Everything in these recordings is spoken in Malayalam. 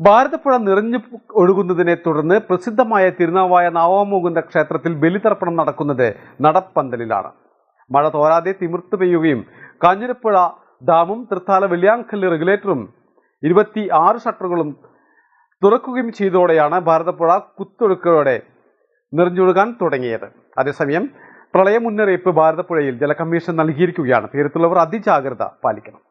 ഭാരതപ്പുഴ നിറഞ്ഞു ഒഴുകുന്നതിനെ തുടർന്ന് പ്രസിദ്ധമായ തിരുനാവായ നാവാമുകുന്ദ ക്ഷേത്രത്തിൽ ബലിതർപ്പണം നടക്കുന്നത് നടപ്പന്തലിലാണ്. മഴ തോരാതെ തിമിർത്ത് പെയ്യുകയും കാഞ്ഞിരപ്പുഴ ഡാമും തൃത്താല വെള്ളിയാങ്കല്ല് റെഗുലേറ്ററും 26 ഷട്ടറുകളും തുറക്കുകയും ചെയ്തതോടെയാണ് ഭാരതപ്പുഴ കുത്തൊഴുക്കോടെ നിറഞ്ഞൊഴുകാൻ തുടങ്ങിയത്. അതേസമയം പ്രളയ മുന്നറിയിപ്പ് ഭാരതപ്പുഴയിൽ ജല കമ്മീഷൻ നൽകിയിരിക്കുകയാണ്. തീരത്തുള്ളവർ അതിജാഗ്രത പാലിക്കണം.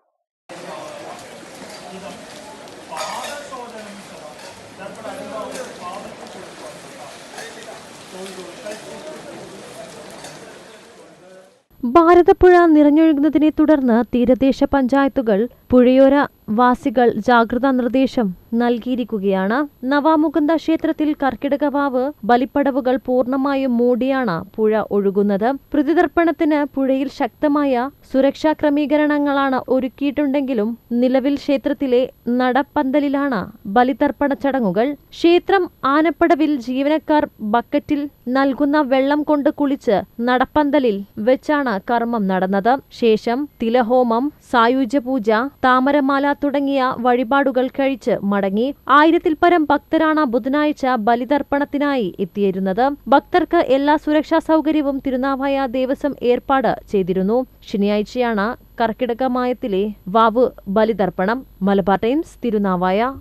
ഭാരതപ്പുഴ നിറഞ്ഞൊഴുകുന്നതിനെ തുടർന്ന് തീരദേശ പഞ്ചായത്തുകൾ പുഴയോര വാസികൾ ജാഗ്രതാ നിർദ്ദേശം നൽകിയിരിക്കുകയാണ്. നവാമുകുന്ദ ക്ഷേത്രത്തിൽ കർക്കിടകവാവ് ബലിപ്പടവുകൾ പൂർണ്ണമായും മൂടിയാണ് പുഴ ഒഴുകുന്നത്. പ്രതിതർപ്പണത്തിന് പുഴയിൽ ശക്തമായ സുരക്ഷാ ക്രമീകരണങ്ങളാണ് ഒരുക്കിയിട്ടുണ്ടെങ്കിലും നിലവിൽ ക്ഷേത്രത്തിലെ നടപ്പന്തലിലാണ് ബലിതർപ്പണ ചടങ്ങുകൾ. ക്ഷേത്രം ആനപ്പടവിൽ ജീവനക്കാർ ബക്കറ്റിൽ നൽകുന്ന വെള്ളം കൊണ്ട് കുളിച്ച് നടപ്പന്തലിൽ വെച്ചാണ് കർമ്മം നടന്നത്. ശേഷം തിലഹോമം, സായുജ്യപൂജ, താമരമാല തുടങ്ങിയ വഴിപാടുകൾ കഴിച്ച് മടങ്ങി. 1000-ൽ പരം ഭക്തരാണ് ബുധനാഴ്ച ബലിതർപ്പണത്തിനായി എത്തിയിരുന്നത്. ഭക്തർക്ക് എല്ലാ സുരക്ഷാ സൗകര്യവും തിരുനാവായ ദേവസ്വം ഏർപ്പാട് ചെയ്തിരുന്നു. ശനിയാഴ്ചയാണ് കർക്കിടക മായത്തിലെ വാവ് ബലിതർപ്പണം. മലബാർ ടൈംസ്, തിരുനാവായ.